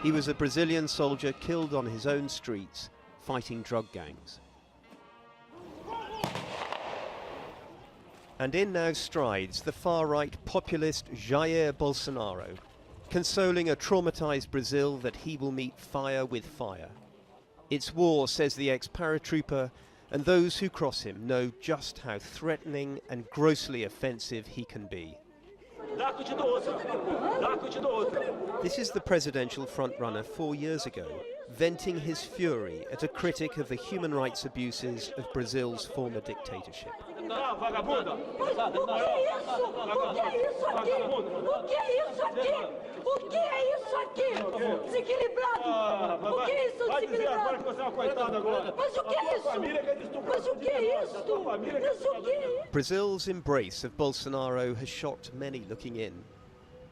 He was a Brazilian soldier killed on his own streets, fighting drug gangs. And in now strides the far-right populist Jair Bolsonaro, consoling a traumatized Brazil that he will meet fire with fire. It's war, says the ex-paratrooper, and those who cross him know just how threatening and grossly offensive he can be. This is the presidential frontrunner 4 years ago, venting his fury at a critic of the human rights abuses of Brazil's former dictatorship. Brazil's embrace of Bolsonaro has shocked many looking in.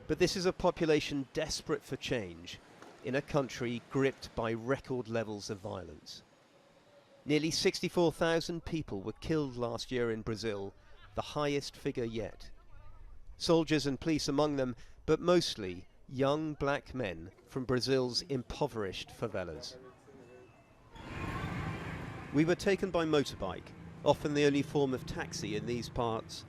But this is a population desperate for change in a country gripped by record levels of violence. Nearly 64,000 people were killed last year in Brazil, the highest figure yet. Soldiers and police among them, but mostly young black men from Brazil's impoverished favelas. We were taken by motorbike, often the only form of taxi in these parts,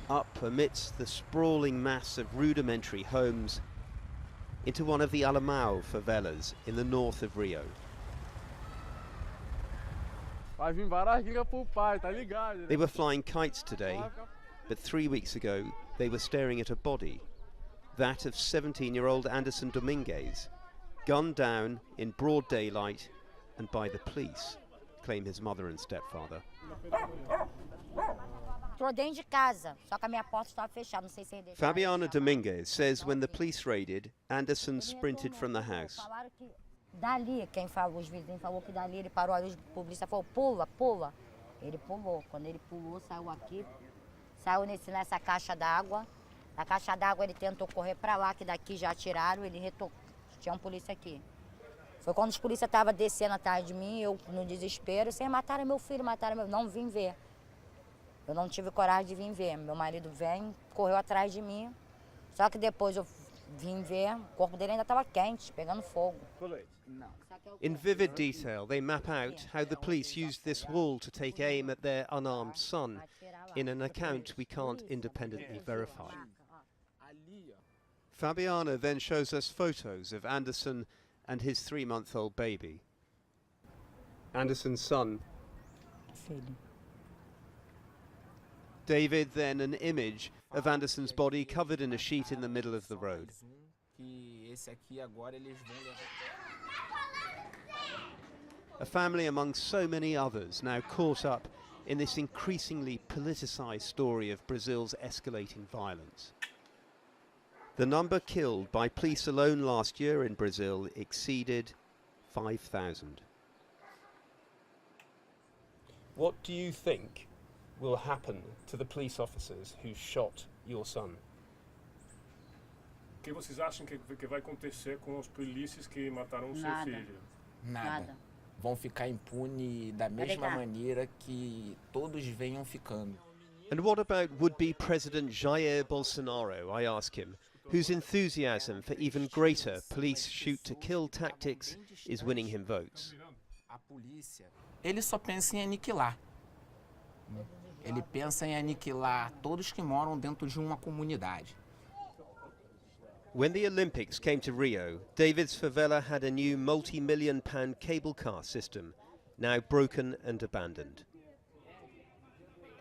up amidst the sprawling mass of rudimentary homes into one of the Alemão favelas in the north of Rio. They were flying kites today, but 3 weeks ago they were staring at a body, that of 17-year-old Anderson Domingues, gunned down in broad daylight and by the police, claim his mother and stepfather. Fabiana Domingues says when the police raided, Anderson sprinted from the house. Dali, quem falou, os vizinhos falou que dali ele parou, aí a polícia falou, pula, pula. Ele pulou, quando ele pulou, saiu aqui, saiu nessa caixa d'água. Na caixa d'água ele tentou correr para lá, que daqui já atiraram, ele retornou, tinha polícia aqui. Foi quando os polícias estavam descendo atrás de mim, eu no desespero, sem mataram meu filho, não vim ver. Eu não tive coragem de vir ver, meu marido vem, correu atrás de mim, só que depois eu vim ver, o corpo dele ainda estava quente, pegando fogo. In vivid detail, they map out how the police used this wall to take aim at their unarmed son in an account we can't independently verify. Fabiana then shows us photos of Anderson and his 3-month-old baby. Anderson's son. David, then an image of Anderson's body covered in a sheet in the middle of the road. A family among so many others now caught up in this increasingly politicized story of Brazil's escalating violence. The number killed by police alone last year in Brazil exceeded 5,000. What do you think will happen to the police officers who shot your son? O que vocês acham que vai acontecer com os polícias que mataram o seu filho? Nada. Vão ficar impunes da mesma maneira que todos venham ficando. And what about would-be President Jair Bolsonaro, I ask him, whose enthusiasm for even greater police shoot-to-kill tactics is winning him votes? A polícia, ele só pensa em aniquilar. Ele pensa em aniquilar todos que moram dentro de uma comunidade. When the Olympics came to Rio, David's favela had a new multi-million-pound cable car system, now broken and abandoned.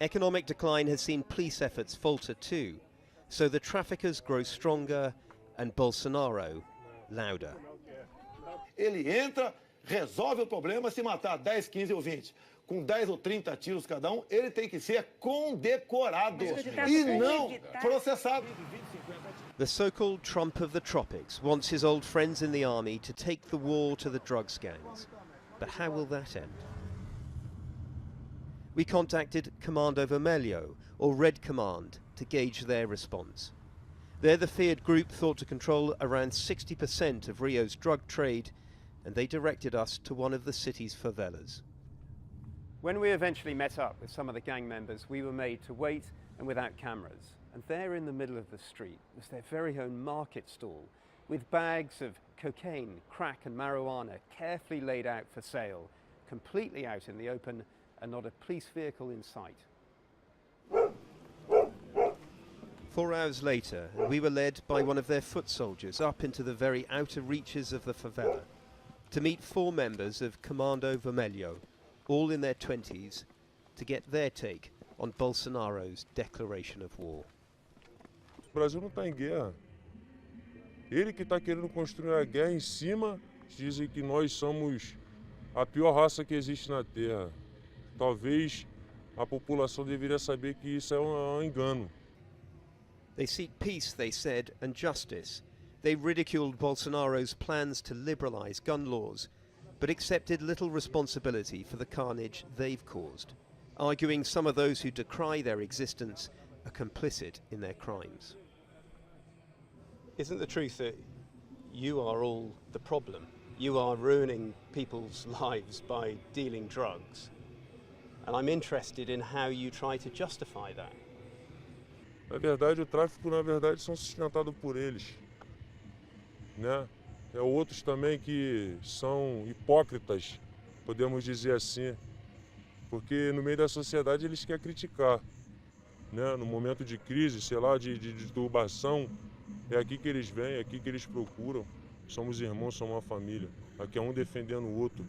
Economic decline has seen police efforts falter too, so the traffickers grow stronger and Bolsonaro louder. Ele entra, resolve o problema se matar 10, 15 ou 20. Com 10 ou 30 tiros cada ele tem que ser condecorado e não processado. The so-called Trump of the tropics wants his old friends in the army to take the war to the drugs gangs. But how will that end? We contacted Comando Vermelho, or Red Command, to gauge their response. They're the feared group thought to control around 60% of Rio's drug trade, and they directed us to one of the city's favelas. When we eventually met up with some of the gang members, we were made to wait and without cameras. And there in the middle of the street was their very own market stall, with bags of cocaine, crack and marijuana carefully laid out for sale, completely out in the open and not a police vehicle in sight. 4 hours later, we were led by one of their foot soldiers up into the very outer reaches of the favela to meet 4 members of Comando Vermelho, all in their 20s, to get their take on Bolsonaro's declaration of war. O Brasil não está em guerra. Ele que está querendo construir a guerra em cima, dizem que nós somos a pior raça que existe na Terra. Talvez a população deveria saber que isso é um engano. They seek peace, they said, and justice. They ridiculed Bolsonaro's plans to liberalise gun laws, but accepted little responsibility for the carnage they've caused, arguing some of those who decry their existence are complicit in their crimes. Isn't the truth that you are all the problem? You are ruining people's lives by dealing drugs. And I'm interested in how you try to justify that. Na verdade, o tráfico, na verdade, são sustentados por eles, né? É outros também que são hipócritas, podemos dizer assim, porque no meio da sociedade eles querem criticar, né? No momento de crise, sei lá, de turbação, é aqui que eles vêm, é aqui que eles procuram. Somos irmãos, somos uma família. Aqui é um defendendo o outro,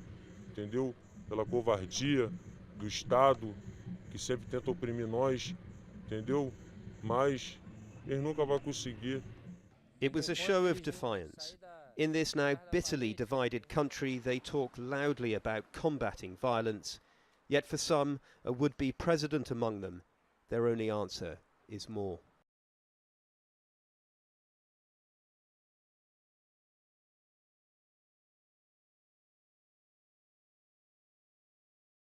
entendeu? Pela covardia do Estado, que sempre tenta oprimir nós, entendeu? Mas eles nunca vão conseguir. It was a show of defiance. In this now bitterly divided country, they talk loudly about combating violence, yet for some, a would-be president among them, their only answer is more.